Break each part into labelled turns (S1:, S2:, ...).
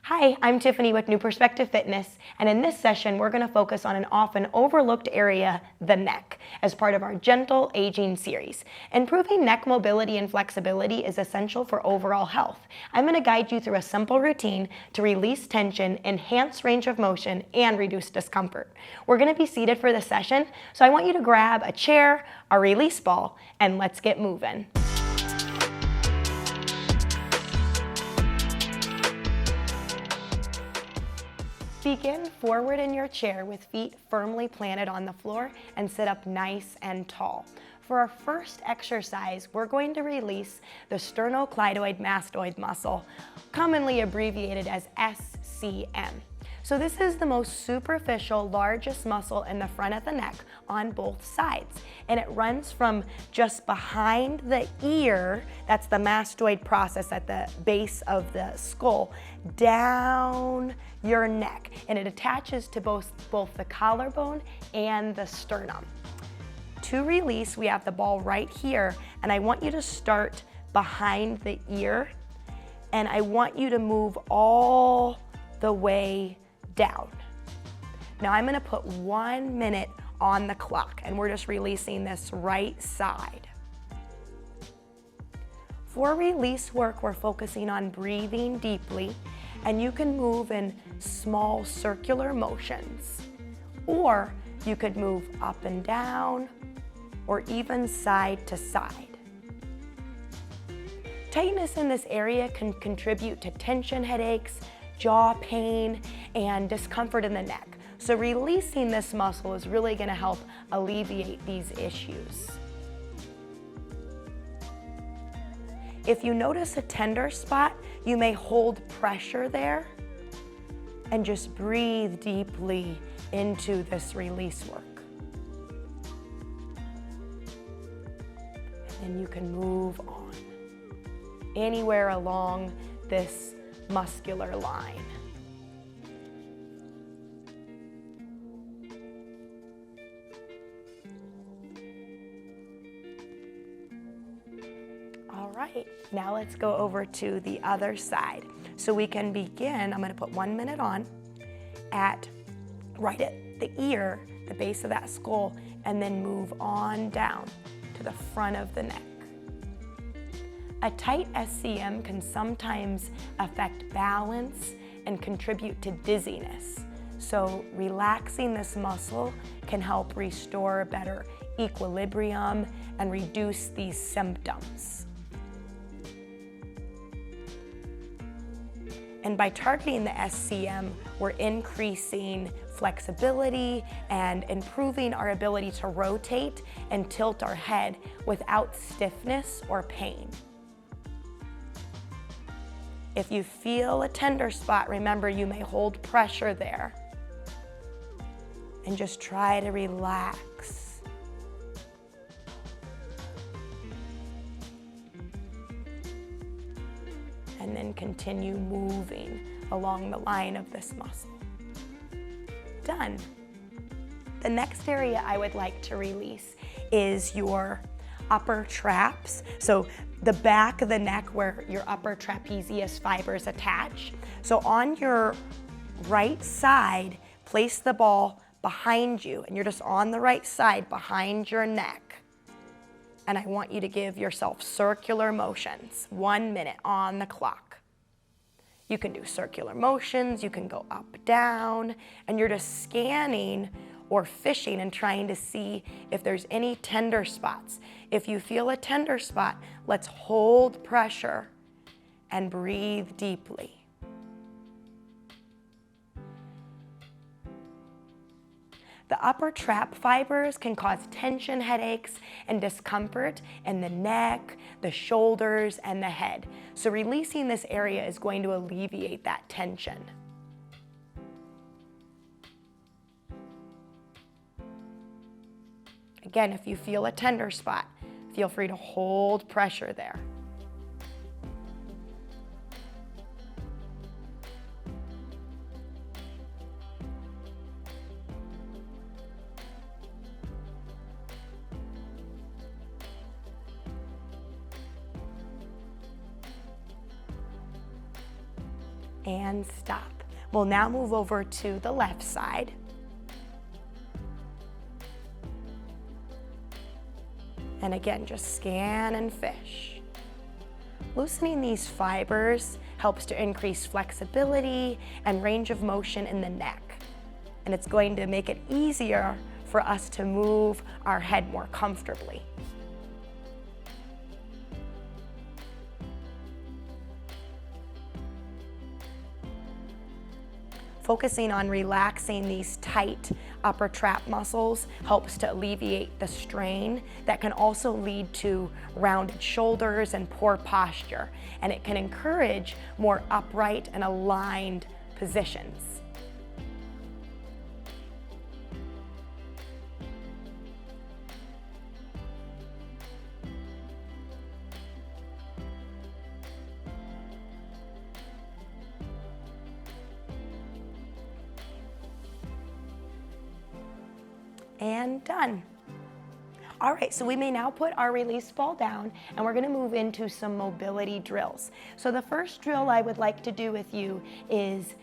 S1: Hi, I'm Tiffany with New Perspective Fitness, and in this session, we're going to focus on an often overlooked area, the neck, as part of our Gentle Aging series. Improving neck mobility and flexibility is essential for overall health. I'm going to guide you through a simple routine to release tension, enhance range of motion, and reduce discomfort. We're going to be seated for this session, so I want you to grab a chair, a release ball, and let's get moving. Begin forward in your chair with feet firmly planted on the floor and sit up nice and tall. For our first exercise, we're going to release the sternocleidomastoid muscle, commonly abbreviated as SCM. So this is the most superficial, largest muscle in the front of the neck on both sides. And it runs from just behind the ear, that's the mastoid process at the base of the skull, down your neck. And it attaches to both the collarbone and the sternum. To release, we have the ball right here, and I want you to start behind the ear, and I want you to move all the way down. Now I'm going to put 1 minute on the clock, and we're just releasing this right side. For release work, we're focusing on breathing deeply, and you can move in small circular motions, or you could move up and down, or even side to side. Tightness in this area can contribute to tension headaches, jaw pain, and discomfort in the neck. So releasing this muscle is really going to help alleviate these issues. If you notice a tender spot, you may hold pressure there and just breathe deeply into this release work. And then you can move on anywhere along this muscular line. All right, now let's go over to the other side. So we can begin, I'm gonna put 1 minute on right at the ear, the base of that skull, and then move on down to the front of the neck. A tight SCM can sometimes affect balance and contribute to dizziness. So relaxing this muscle can help restore better equilibrium and reduce these symptoms. And by targeting the SCM, we're increasing flexibility and improving our ability to rotate and tilt our head without stiffness or pain. If you feel a tender spot, remember you may hold pressure there. And just try to relax. And then continue moving along the line of this muscle. Done. The next area I would like to release is your upper traps. So the back of the neck where your upper trapezius fibers attach. So on your right side, place the ball behind you, and you're just on the right side behind your neck. And I want you to give yourself circular motions, 1 minute on the clock. You can do circular motions, you can go up, down, and you're just scanning or fishing and trying to see if there's any tender spots. If you feel a tender spot, let's hold pressure and breathe deeply. The upper trap fibers can cause tension headaches and discomfort in the neck, the shoulders, and the head. So releasing this area is going to alleviate that tension. Again, if you feel a tender spot, feel free to hold pressure there. and stop. We'll now move over to the left side. And again, just scan and fish. Loosening these fibers helps to increase flexibility and range of motion in the neck. And it's going to make it easier for us to move our head more comfortably. Focusing on relaxing these tight upper trap muscles helps to alleviate the strain that can also lead to rounded shoulders and poor posture, and it can encourage more upright and aligned positions. And done. All right, so we may now put our release ball down and we're gonna move into some mobility drills. So the first drill I would like to do with you is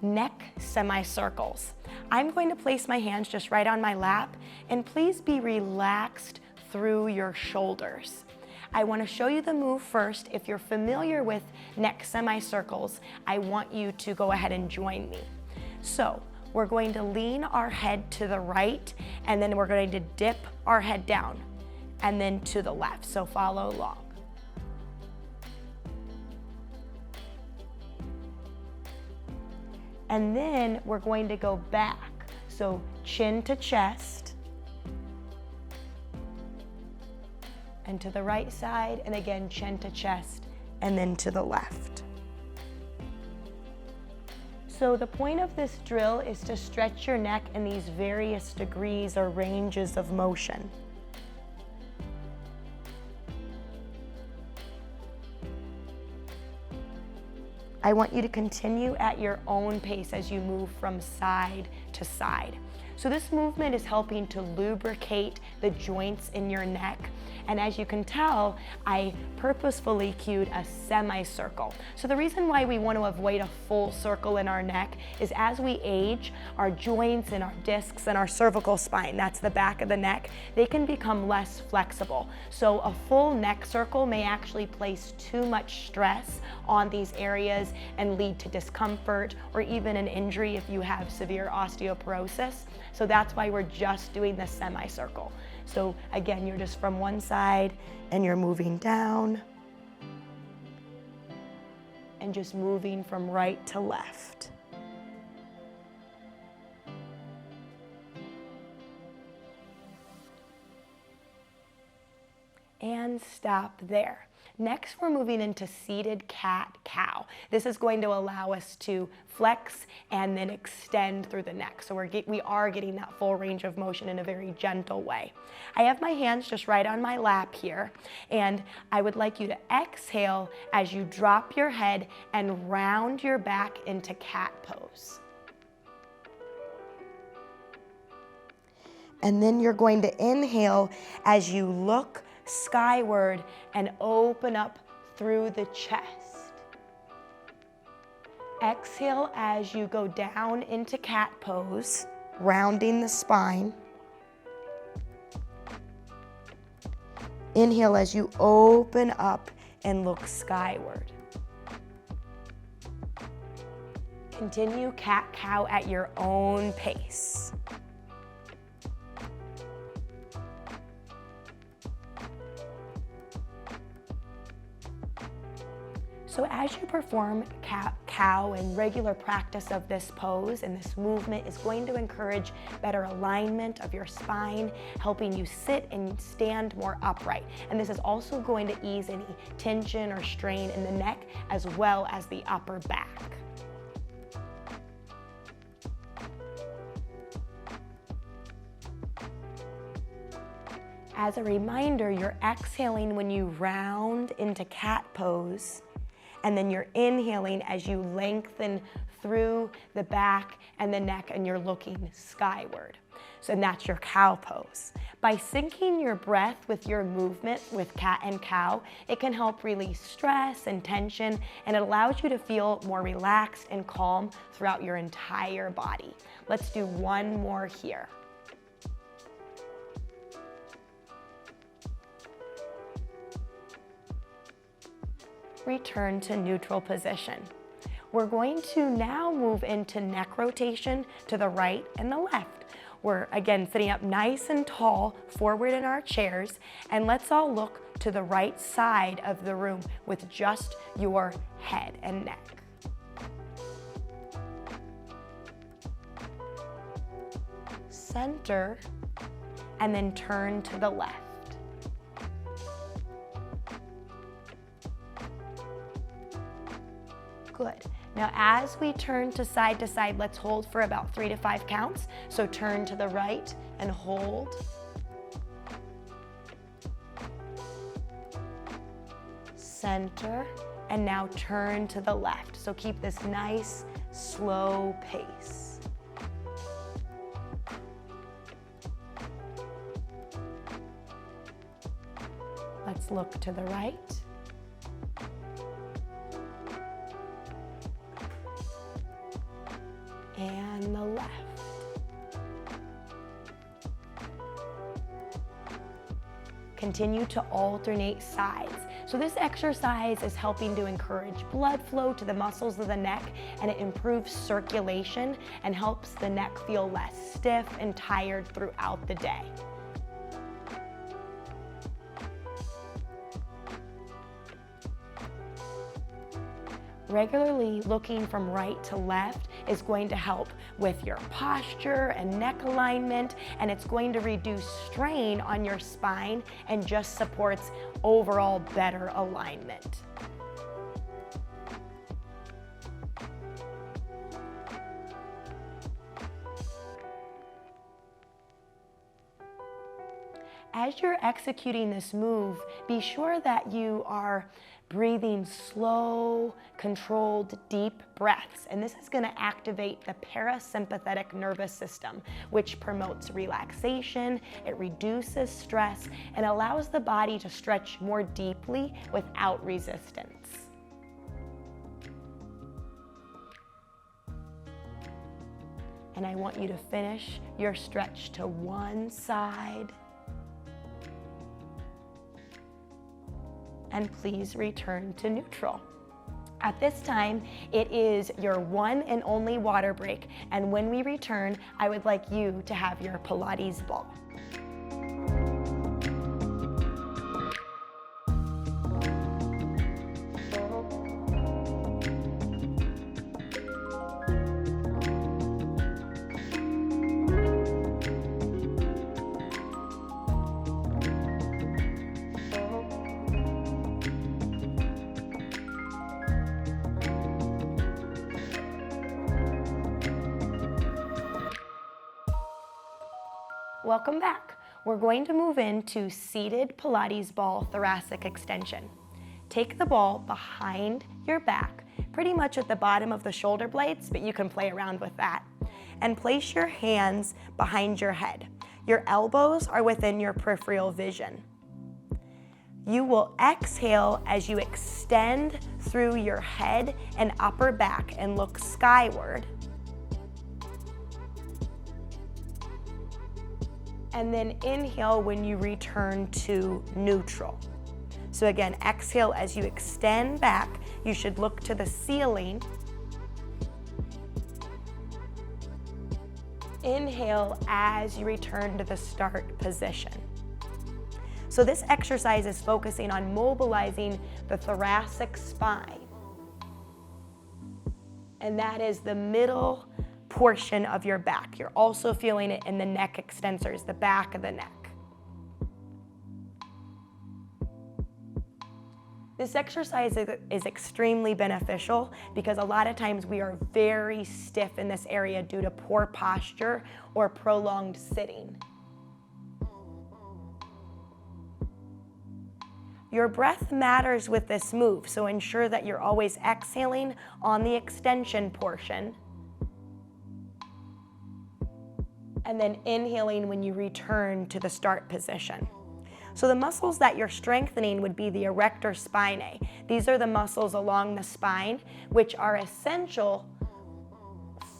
S1: neck semicircles. I'm going to place my hands just right on my lap, and please be relaxed through your shoulders. I want to show you the move first. If you're familiar with neck semicircles, I want you to go ahead and join me. So we're going to lean our head to the right, and then we're going to dip our head down, and then to the left, so follow along. And then we're going to go back, so chin to chest, and to the right side, and again chin to chest, and then to the left. So the point of this drill is to stretch your neck in these various degrees or ranges of motion. I want you to continue at your own pace as you move from side to side. So this movement is helping to lubricate the joints in your neck. And as you can tell, I purposefully cued a semicircle. So the reason why we want to avoid a full circle in our neck is as we age, our joints and our discs and our cervical spine, that's the back of the neck, they can become less flexible. So a full neck circle may actually place too much stress on these areas and lead to discomfort or even an injury if you have severe osteoporosis. So that's why we're just doing the semicircle. So again, you're just from one side and you're moving down and just moving from right to left. And stop there. Next, we're moving into seated cat-cow. This is going to allow us to flex and then extend through the neck. So we are getting that full range of motion in a very gentle way. I have my hands just right on my lap here, and I would like you to exhale as you drop your head and round your back into cat pose. And then you're going to inhale as you look skyward and open up through the chest. Exhale as you go down into cat pose, rounding the spine. Inhale as you open up and look skyward. Continue cat-cow at your own pace. So as you perform cat-cow and regular practice of this pose and this movement is going to encourage better alignment of your spine, helping you sit and stand more upright. And this is also going to ease any tension or strain in the neck as well as the upper back. As a reminder, you're exhaling when you round into cat pose, and then you're inhaling as you lengthen through the back and the neck and you're looking skyward. and that's your cow pose. By syncing your breath with your movement with cat and cow, it can help release stress and tension, and it allows you to feel more relaxed and calm throughout your entire body. Let's do one more here. Return to neutral position. We're going to now move into neck rotation to the right and the left. We're again sitting up nice and tall forward in our chairs, and let's all look to the right side of the room with just your head and neck. Center, and then turn to the left. Good. Now as we turn to side, let's hold for about 3 to 5 counts. So turn to the right and hold. Center, and now turn to the left. So keep this nice, slow pace. Let's look to the right. And the left. Continue to alternate sides. So this exercise is helping to encourage blood flow to the muscles of the neck, and it improves circulation and helps the neck feel less stiff and tired throughout the day. Regularly looking from right to left is going to help with your posture and neck alignment, and it's going to reduce strain on your spine and just supports overall better alignment. As you're executing this move, be sure that you are breathing slow, controlled, deep breaths. And this is going to activate the parasympathetic nervous system, which promotes relaxation, it reduces stress, and allows the body to stretch more deeply without resistance. And I want you to finish your stretch to one side. And please return to neutral. At this time, it is your one and only water break, and when we return, I would like you to have your Pilates ball. Welcome back. We're going to move into seated Pilates ball thoracic extension. Take the ball behind your back, pretty much at the bottom of the shoulder blades, but you can play around with that. And place your hands behind your head. Your elbows are within your peripheral vision. You will exhale as you extend through your head and upper back and look skyward. And then inhale when you return to neutral. So again, exhale as you extend back. You should look to the ceiling. Inhale as you return to the start position. So this exercise is focusing on mobilizing the thoracic spine. And that is the middle portion of your back. You're also feeling it in the neck extensors, the back of the neck. This exercise is extremely beneficial because a lot of times we are very stiff in this area due to poor posture or prolonged sitting. Your breath matters with this move, so ensure that you're always exhaling on the extension portion and then inhaling when you return to the start position. So the muscles that you're strengthening would be the erector spinae. These are the muscles along the spine, which are essential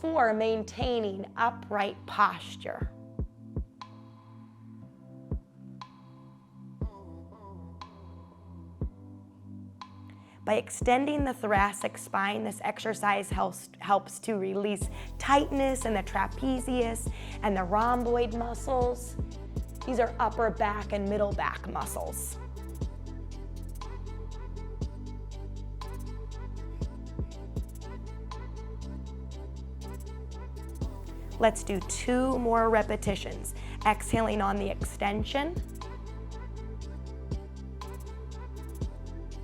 S1: for maintaining upright posture. By extending the thoracic spine, this exercise helps to release tightness in the trapezius and the rhomboid muscles. These are upper back and middle back muscles. Let's do 2 more repetitions. Exhaling on the extension.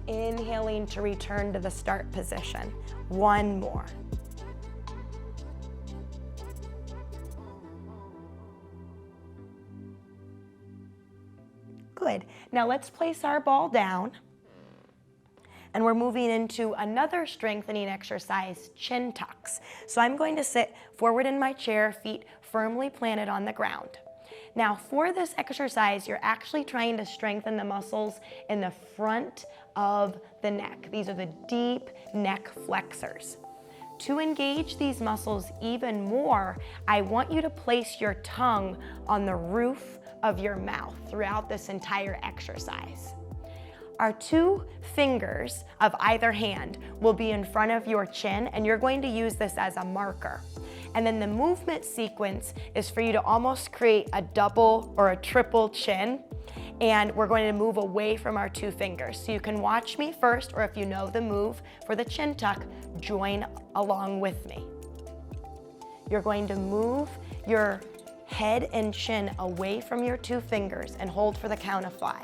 S1: Inhaling to return to the start position. 1 more. Good. Now let's place our ball down. And we're moving into another strengthening exercise, chin tucks. So I'm going to sit forward in my chair, feet firmly planted on the ground. Now for this exercise, you're actually trying to strengthen the muscles in the front of the neck. These are the deep neck flexors. To engage these muscles even more, I want you to place your tongue on the roof of your mouth throughout this entire exercise. Our 2 fingers of either hand will be in front of your chin, and you're going to use this as a marker. And then the movement sequence is for you to almost create a double or a triple chin, and we're going to move away from our 2 fingers. So you can watch me first, or if you know the move for the chin tuck, join along with me. You're going to move your head and chin away from your 2 fingers and hold for the count of 5.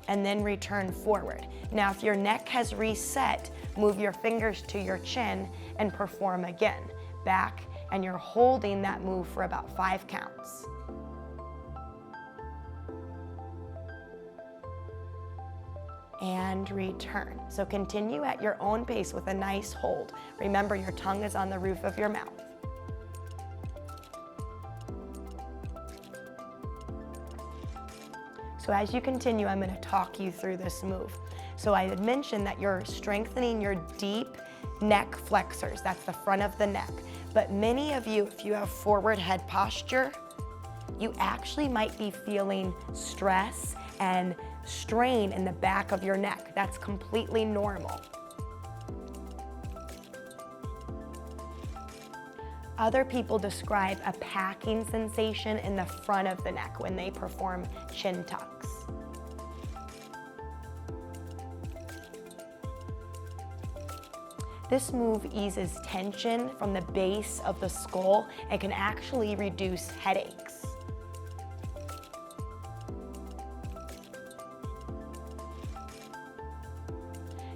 S1: And then return forward. Now, if your neck has reset, move your fingers to your chin and perform again. Back, and you're holding that move for about 5 counts. And return. So continue at your own pace with a nice hold. Remember, your tongue is on the roof of your mouth. So as you continue, I'm going to talk you through this move. So I had mentioned that you're strengthening your deep neck flexors. That's the front of the neck. But many of you, if you have forward head posture, you actually might be feeling stress and strain in the back of your neck. That's completely normal. Other people describe a packing sensation in the front of the neck when they perform chin tucks. This move eases tension from the base of the skull and can actually reduce headaches.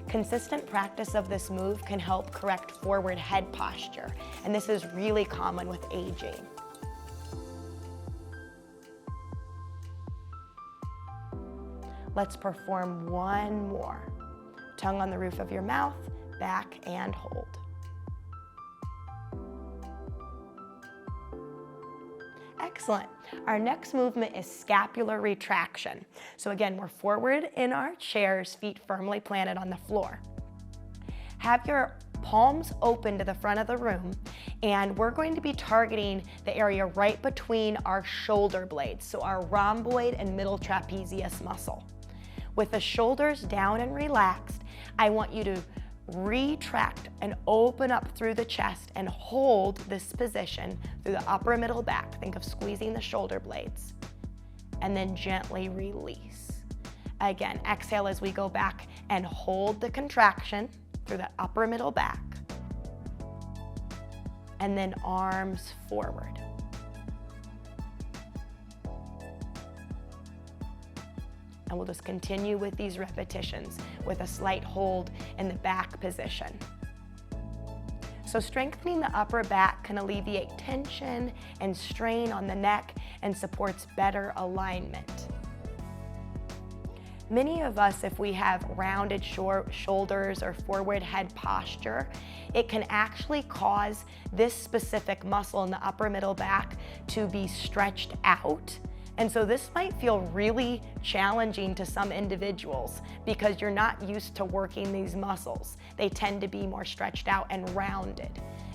S1: Consistent practice of this move can help correct forward head posture, and this is really common with aging. Let's perform 1 more. Tongue on the roof of your mouth, back and hold. Excellent. Our next movement is scapular retraction. So again, we're forward in our chairs, feet firmly planted on the floor. Have your palms open to the front of the room, and we're going to be targeting the area right between our shoulder blades, so our rhomboid and middle trapezius muscle. With the shoulders down and relaxed, I want you to retract and open up through the chest and hold this position through the upper middle back. Think of squeezing the shoulder blades. And then gently release. Again, exhale as we go back and hold the contraction through the upper middle back. And then arms forward. And we'll just continue with these repetitions with a slight hold in the back position. So strengthening the upper back can alleviate tension and strain on the neck and supports better alignment. Many of us, if we have rounded shoulders or forward head posture, it can actually cause this specific muscle in the upper middle back to be stretched out. And so this might feel really challenging to some individuals because you're not used to working these muscles. They tend to be more stretched out and rounded.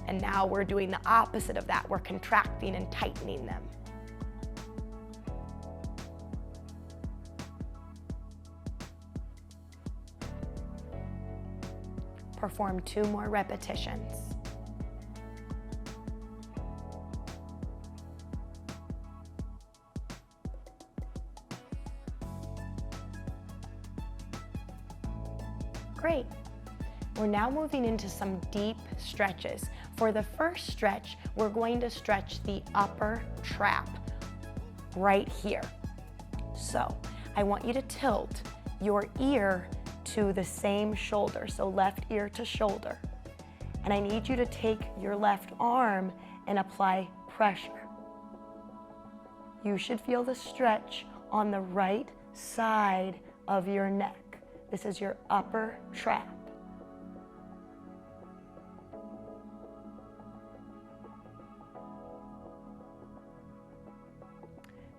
S1: And now we're doing the opposite of that. We're contracting and tightening them. Perform 2 more repetitions. Great. We're now moving into some deep stretches. For the first stretch, we're going to stretch the upper trap right here. So I want you to tilt your ear to the same shoulder, so left ear to shoulder. And I need you to take your left arm and apply pressure. You should feel the stretch on the right side of your neck. This is your upper trap.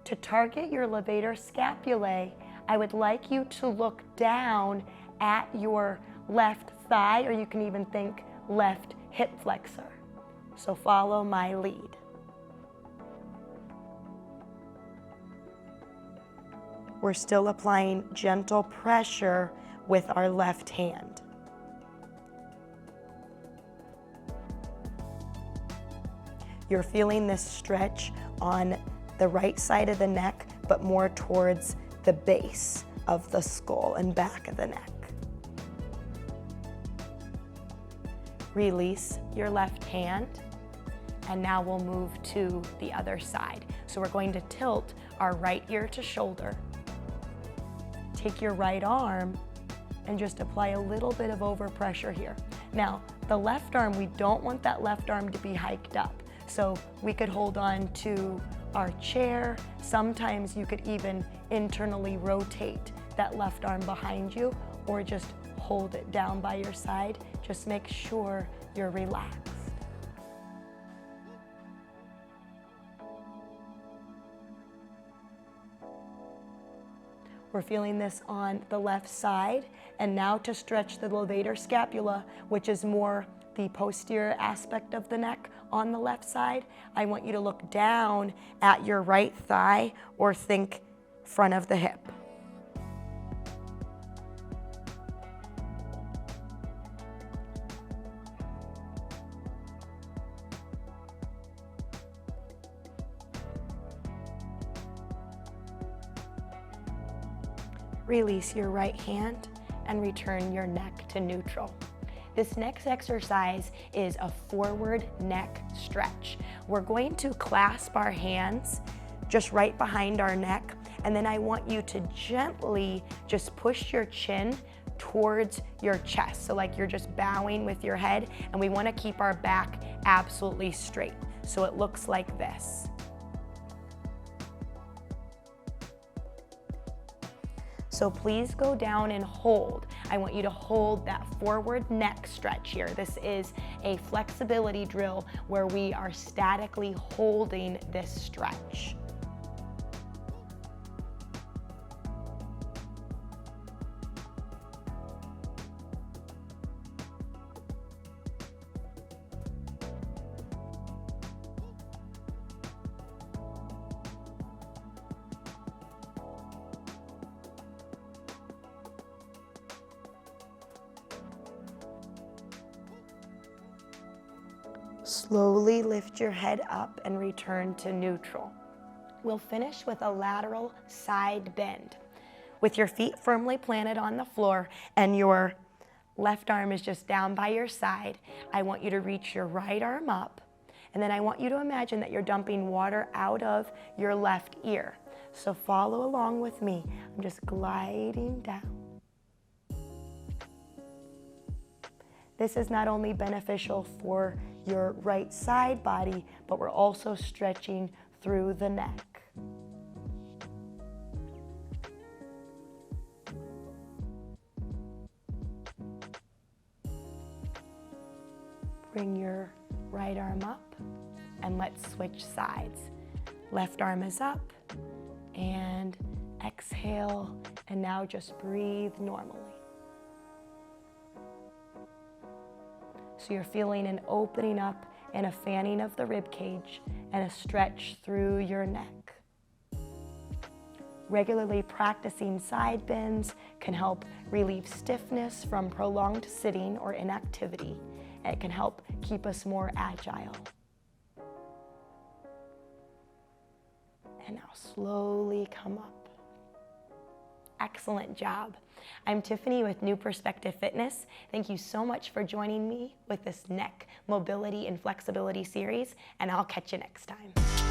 S1: To target your levator scapulae, I would like you to look down at your left thigh, or you can even think left hip flexor. So follow my lead. We're still applying gentle pressure with our left hand. You're feeling this stretch on the right side of the neck, but more towards the base of the skull and back of the neck. Release your left hand, and now we'll move to the other side. So we're going to tilt our right ear to shoulder. Take your right arm and just apply a little bit of overpressure here. Now, the left arm, we don't want that left arm to be hiked up. So we could hold on to our chair. Sometimes you could even internally rotate that left arm behind you, or just hold it down by your side. Just make sure you're relaxed. We're feeling this on the left side. And now to stretch the levator scapula, which is more the posterior aspect of the neck on the left side, I want you to look down at your right thigh, or think front of the hip. Release your right hand and return your neck to neutral. This next exercise is a forward neck stretch. We're going to clasp our hands just right behind our neck, and then I want you to gently just push your chin towards your chest. So like you're just bowing with your head, and we want to keep our back absolutely straight. So it looks like this. So please go down and hold. I want you to hold that forward neck stretch here. This is a flexibility drill where we are statically holding this stretch. Slowly lift your head up and return to neutral. We'll finish with a lateral side bend. With your feet firmly planted on the floor and your left arm is just down by your side, I want you to reach your right arm up, and then I want you to imagine that you're dumping water out of your left ear. So follow along with me. I'm just gliding down. This is not only beneficial for your right side body, but we're also stretching through the neck. Bring your right arm up and let's switch sides. Left arm is up and exhale, and now just breathe normally. So you're feeling an opening up and a fanning of the rib cage and a stretch through your neck. Regularly practicing side bends can help relieve stiffness from prolonged sitting or inactivity, and it can help keep us more agile. And now slowly come up. Excellent job. I'm Tiffany with New Perspective Fitness. Thank you so much for joining me with this neck mobility and flexibility series, and I'll catch you next time.